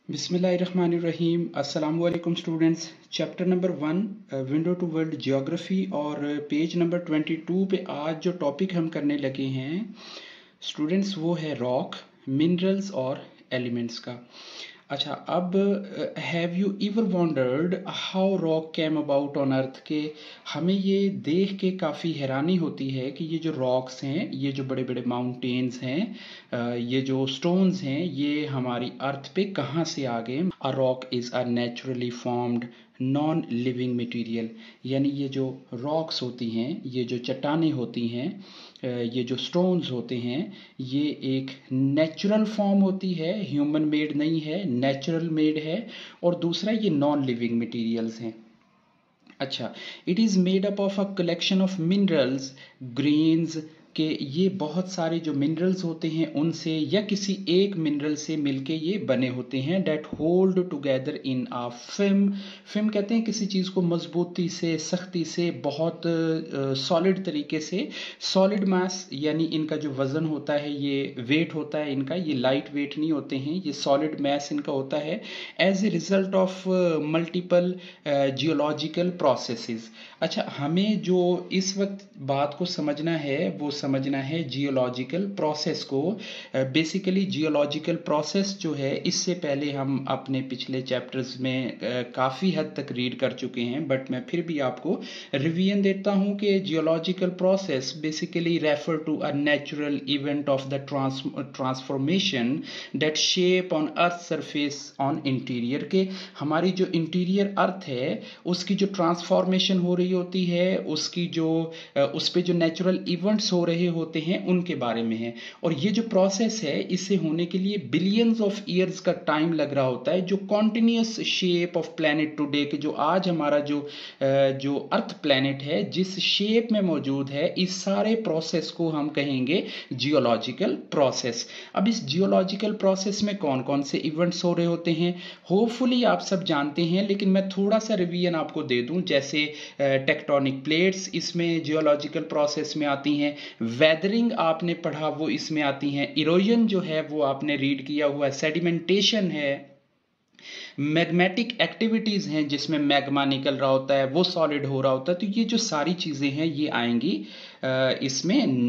बिस्मिल्लाहिर्रहमानिर्रहीम। अस्सलामु अलैकुम students. Chapter number 1 window to world geography और पेज नंबर 22 पे आज जो टॉपिक हम करने लगे हैं स्टूडेंट्स वो है रॉक, मिनरल्स और एलिमेंट्स का। अच्छा, अब have you ever wondered how rock came about on earth के हमें ये देख के काफ़ी हैरानी होती है कि ये जो रॉक्स हैं, ये जो बड़े बड़े माउंटेन्स हैं, ये जो स्टोन्स हैं, ये हमारी अर्थ पे कहाँ से आ गए। A rock is a naturally formed non living material, यानी ये जो रॉक्स होती हैं, ये जो चट्टानें होती हैं, ये जो स्टोन्स होते हैं, ये एक नेचुरल फॉर्म होती है, ह्यूमन मेड नहीं है, नेचुरल मेड है। और दूसरा ये नॉन लिविंग मटेरियल्स हैं। अच्छा, it is made up of a collection of minerals, grains के ये बहुत सारे जो मिनरल्स होते हैं उनसे या किसी एक मिनरल से मिलके ये बने होते हैं। That hold together in a film. Film कहते हैं किसी चीज़ को मजबूती से, सख्ती से, बहुत सॉलिड तरीके से। सॉलिड मास यानी इनका जो वज़न होता है, ये वेट होता है इनका, ये लाइट वेट नहीं होते हैं, ये सॉलिड मास इनका होता है as a result of multiple geological processes. अच्छा, हमें जो इस वक्त बात को समझना है वो समझना है जियोलॉजिकल प्रोसेस को। बेसिकली जियोलॉजिकल प्रोसेस जो है, इससे पहले हम अपने पिछले चैप्टर्स में काफ़ी हद तक रीड कर चुके हैं, बट मैं फिर भी आपको रिवीजन देता हूँ कि geological process basically refer to a natural event of the transformation that shape on earth surface on interior के। हमारी जो इंटीरियर अर्थ है उसकी जो ट्रांसफॉर्मेशन हो रही होती है, उसकी जो उस पे जो नेचुरल इवेंट्स हो रहे होते हैं उनके बारे में है। और ये जो प्रोसेस है, इसे होने के लिए बिलियंस ऑफ ईयर्स का टाइम लग रहा होता है। जो continuous shape of planet today के जो आज हमारा जो अर्थ प्लैनेट है जिस शेप में मौजूद है, इस सारे प्रोसेस को हम कहेंगे जियोलॉजिकल प्रोसेस। अब इस जियोलॉजिकल प्रोसेस में कौन कौन से इवेंट्स हो रहे होते हैं होपफुली आप सब जानते हैं, लेकिन मैं थोड़ा सा रिवीजन आपको दे दूं। जैसे टेक्टोनिक प्लेट्स इसमें जियोलॉजिकल प्रोसेस में आती हैं, वेदरिंग आपने पढ़ा वो इसमें आती हैं, इरोजन जो है वो आपने रीड किया हुआ है, सेडिमेंटेशन है, मैग्मेटिक एक्टिविटीज हैं जिसमें मैग्मा निकल रहा होता है, वो सॉलिड हो रहा होता है। तो ये जो सारी चीजें हैं ये आएंगी इसमें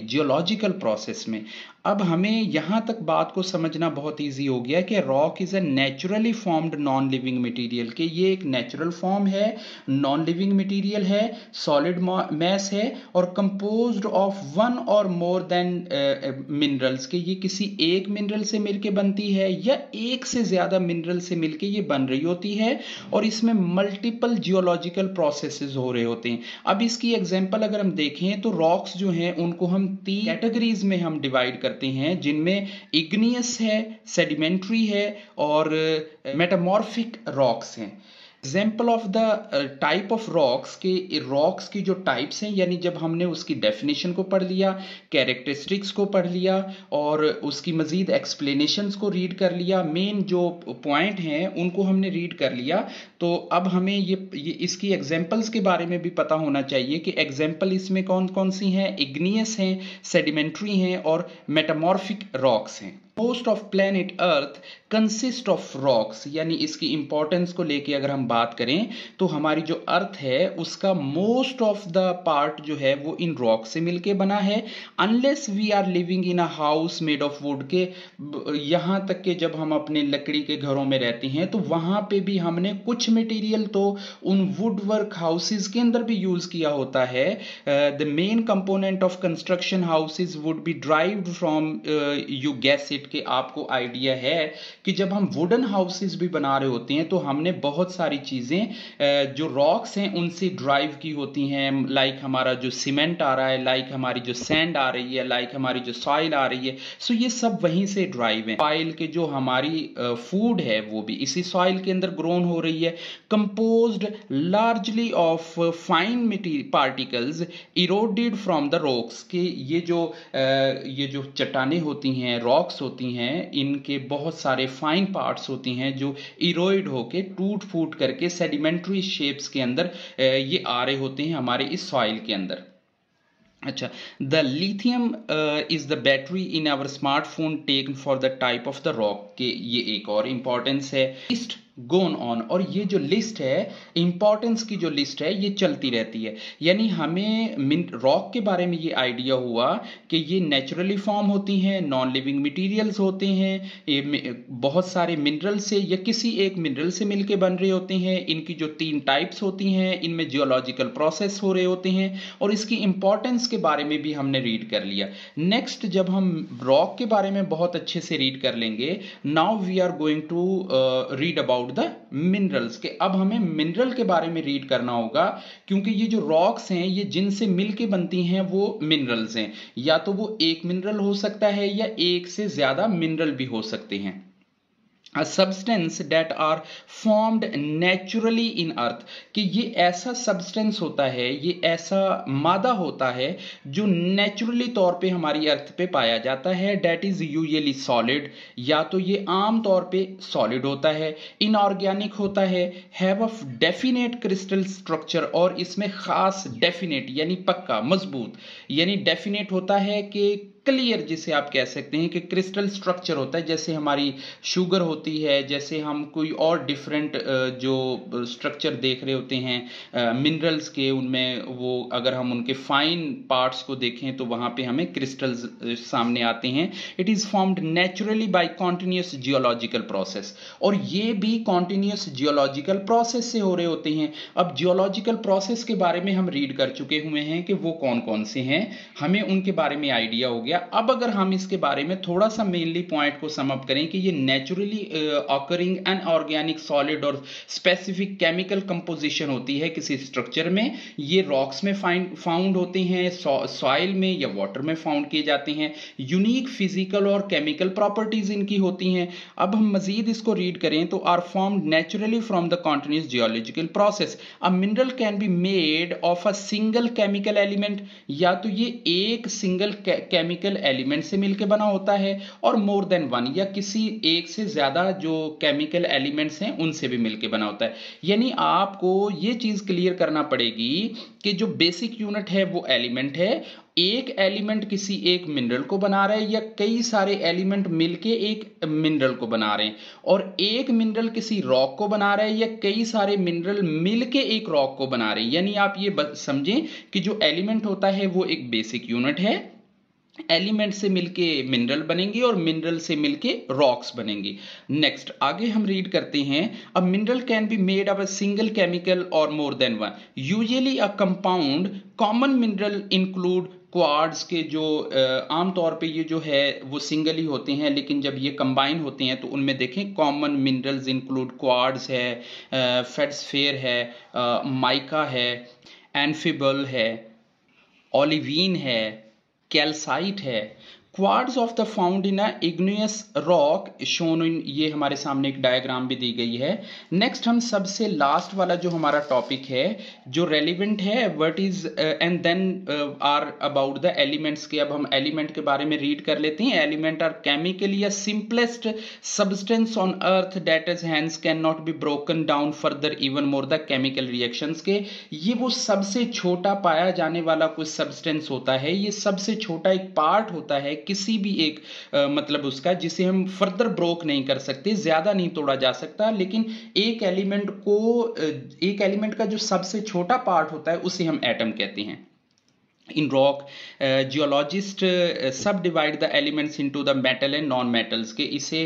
जियोलॉजिकल प्रोसेस में। अब हमें यहाँ तक बात को समझना बहुत इजी हो गया कि rock is a naturally formed non living material, के ये एक नेचुरल फॉर्म है, नॉन लिविंग मटेरियल है, सॉलिड मैस है और कंपोज्ड ऑफ वन और मोर देन मिनरल्स, के ये किसी एक मिनरल से मिलके बनती है या एक से ज्यादा मिनरल से मिलके ये बन रही होती है। और इसमें मल्टीपल जियोलॉजिकल प्रोसेसेस हो रहे होते हैं। अब इसकी एग्जांपल अगर हम देखें तो रॉक्स जो हैं उनको हम 3 कैटेगरीज में हम डिवाइड करते हैं, जिनमें इग्नियस है, सेडिमेंट्री है और मेटामॉर्फिक रॉक्स हैं। Example of the type of rocks, के रॉक्स की जो टाइप्स हैं, यानी जब हमने उसकी डेफिनेशन को पढ़ लिया, कैरेक्टरिस्टिक्स को पढ़ लिया और उसकी मजीद एक्सप्लेनेशंस को रीड कर लिया, मेन जो पॉइंट हैं उनको हमने रीड कर लिया, तो अब हमें ये इसकी एग्जाम्पल्स के बारे में भी पता होना चाहिए कि एग्जाम्पल इसमें कौन कौन सी हैं। इग्नियस हैं, सेडिमेंट्री हैं और मेटामॉर्फिक रॉक्स हैं। Most of planet earth consist of rocks, यानी इसकी इंपॉर्टेंस को लेके अगर हम बात करें तो हमारी जो अर्थ है उसका मोस्ट ऑफ द पार्ट जो है वो इन रॉक से मिलके बना है। Unless we are living in a house made of wood, के यहां तक के जब हम अपने लकड़ी के घरों में रहते हैं तो वहां पे भी हमने कुछ मटेरियल तो उन वुड वर्क हाउसेज के अंदर भी यूज किया होता है। The main component of construction houses would be derived from, you guess it, कि आपको आइडिया है कि जब हम वुडन हाउसेस भी बना रहे होते हैं तो हमने बहुत सारी चीजें जो रॉक्स हैं उनसे ड्राइव की होती हैं। लाइक हमारा जो सीमेंट आ रहा है, लाइक हमारी जो सैंड आ रही है, लाइक हमारी जो सॉइल आ रही है, सो ये सब वहीं से ड्राइव है। सॉइल के जो हमारी फूड है वो भी इसी सॉइल के अंदर ग्रोन हो रही है। Composed largely of fine particles eroded from the rocks, के ये जो चट्टानें होती हैं, रॉक्स होती हैं, इनके बहुत सारे फाइन पार्ट्स होती हैं जो इरोइड होके टूट फूट करके सेडिमेंट्री शेप्स के अंदर ये आ रहे होते हैं हमारे इस सॉइल के अंदर। अच्छा, the lithium is the battery in our smartphone taken for the type of the rock के, ये एक और इंपॉर्टेंस है। लिस्ट गोन ऑन, और ये जो लिस्ट है, इंपॉर्टेंस की जो लिस्ट है ये चलती रहती है। यानी हमें रॉक के बारे में ये आइडिया हुआ कि ये नेचुरली फॉर्म होती हैं, नॉन लिविंग मटेरियल्स होते हैं, ये बहुत सारे मिनरल से या किसी एक मिनरल से मिलके बन रहे होते हैं। इनकी जो 3 टाइप्स होती हैं, इनमें जियोलॉजिकल प्रोसेस हो रहे होते हैं, और इसकी इंपॉर्टेंस के बारे में भी हमने रीड कर लिया। नेक्स्ट जब हम रॉक के बारे में बहुत अच्छे से रीड कर लेंगे, now we are going to read about the minerals के। अब हमें मिनरल के बारे में रीड करना होगा, क्योंकि ये जो रॉक्स हैं ये जिनसे मिलके बनती हैं वो मिनरल्स हैं। या तो वो एक मिनरल हो सकता है या एक से ज्यादा मिनरल भी हो सकते हैं। A substance that are formed naturally in earth, कि ये ऐसा सब्सटेंस होता है, ये ऐसा मादा होता है जो नेचुरली तौर पे हमारी अर्थ पे पाया जाता है। डेट इज यूजुअली सॉलिड, या तो ये आम तौर पे सॉलिड होता है, इनऑर्गेनिक होता है, have a definite crystal structure, और इसमें खास डेफिनेट यानी पक्का, मजबूत, यानी डेफिनेट होता है कि क्लियर, जिसे आप कह सकते हैं कि क्रिस्टल स्ट्रक्चर होता है। जैसे हमारी शुगर होती है, जैसे हम कोई और डिफरेंट जो स्ट्रक्चर देख रहे होते हैं मिनरल्स के, उनमें वो अगर हम उनके फाइन पार्ट्स को देखें तो वहां पे हमें क्रिस्टल्स सामने आते हैं। It is formed naturally bye continuous geological process, और ये भी कॉन्टिन्यूस जियोलॉजिकल प्रोसेस से हो रहे होते हैं। अब जियोलॉजिकल प्रोसेस के बारे में हम रीड कर चुके हुए हैं कि वो कौन कौन से हैं, हमें उनके बारे में आइडिया हो गया। अब अगर हम इसके बारे में थोड़ा सा मेनली पॉइंट को सम अप करें कि ये नेचुरली ऑकरिंग अनऑर्गेनिक सॉलिड और स्पेसिफिक केमिकल कंपोजिशन होती है किसी स्ट्रक्चर में। ये रॉक्स में फाउंड होते हैं, सॉइल में या वाटर में फाउंड किए जाते हैं। यूनिक फिजिकल और केमिकल प्रॉपर्टीज इनकी होती हैं। अब हम मजीद इसको रीड करें तो are formed naturally from the continuous geological process. A mineral can be made of a single chemical element, या तो ये एक सिंगल केमिकल एलिमेंट से मिलकर बना होता है, और मोर देन वन, या किसी एक से ज्यादा जो केमिकल एलिमेंट्स हैं उनसे भी मिलकर बना होता है। यानी आपको ये चीज क्लियर करना पड़ेगी कि जो बेसिक यूनिट है वो एलिमेंट है। एक एलिमेंट किसी एक मिनरल को बना रहे हैं, या कई सारे एलिमेंट मिलके एक मिनरल को बना रहे हैं, और एक मिनरल किसी रॉक को बना रहे हैं, या कई सारे मिनरल मिलके एक रॉक को बना रहे हैं। यानी आप ये समझें कि जो एलिमेंट होता है वो एक बेसिक यूनिट है, एलिमेंट से मिलके मिनरल बनेंगे और मिनरल से मिलके रॉक्स बनेंगे। नेक्स्ट आगे हम रीड करते हैं, a mineral can be made of a single chemical or more than one, usually a compound. Common mineral include quartz के, जो आमतौर पे ये जो है वो सिंगल ही होते हैं, लेकिन जब ये कंबाइन होते हैं तो उनमें देखें कॉमन मिनरल्स इंक्लूड क्वार्ट्ज है, फेल्ड्स्फेयर है, माइका है, एम्फिबल है, ओलिवीन है, कैल्साइट है। Quartz of the found in a igneous rock shown in, ये हमारे सामने एक डायग्राम भी दी गई है। नेक्स्ट हम सबसे लास्ट वाला जो हमारा टॉपिक है जो रेलिवेंट है, what is and then are about the elements के। अब हम एलिमेंट के बारे में रीड कर लेते हैं। Element are chemically a simplest substance on earth that is hence can not be broken down further even more the chemical reactions के। ये वो सबसे छोटा पाया जाने वाला कुछ सब्सटेंस होता है, ये सबसे छोटा एक पार्ट होता है किसी भी एक मतलब उसका, जिसे हम फर्दर ब्रोक नहीं कर सकते, ज्यादा नहीं तोड़ा जा सकता, लेकिन एक एलिमेंट का जो सबसे छोटा पार्ट होता है उसे हम एटम कहते हैं। In rock, geologists subdivide the elements into the metal and non-metals के, इसे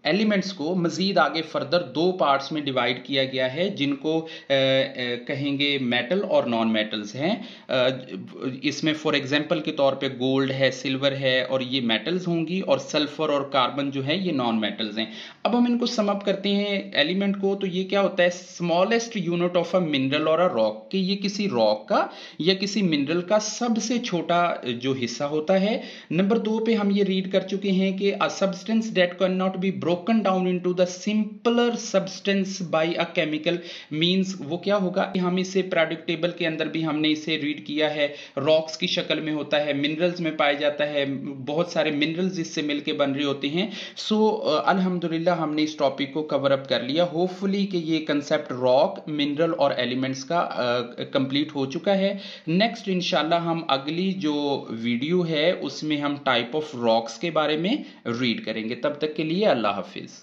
एलिमेंट्स को मजीद आगे फर्दर 2 पार्ट्स में डिवाइड किया गया है, जिनको कहेंगे मेटल और नॉन मेटल्स हैं। इसमें फॉर एग्जांपल के तौर पे गोल्ड है, सिल्वर है, और ये मेटल्स होंगी, और सल्फर और कार्बन जो है ये नॉन मेटल्स हैं। अब हम इनको सम अप करते हैं एलिमेंट को, तो ये क्या होता है, smallest unit of a mineral और अ रॉक, कि ये किसी रॉक का या किसी मिनरल का सबसे छोटा जो हिस्सा होता है। नंबर 2 पे हम ये रीड कर चुके हैं कि a substance that can not be broken down into the simpler substance by a chemical means वो क्या होगा, हम इसे पीरियोडिक टेबल के अंदर भी हमने इसे रीड किया है, रॉक्स की शक्ल में होता है, मिनरल्स में पाया जाता है, बहुत सारे मिनरल्स इससे मिलकर बन रहे होते हैं। सो अल्हम्दुलिल्लाह हमने इस टॉपिक को कवर अप कर लिया। होपफुली कि ये कंसेप्ट रॉक, मिनरल और एलिमेंट्स का कंप्लीट हो चुका है। नेक्स्ट नेक्स्ट इंशाल्लाह हम अगली जो वीडियो है उसमें हम टाइप ऑफ रॉक्स के बारे में रीड करेंगे। तब तक के लिए अल्लाह हाफिज़।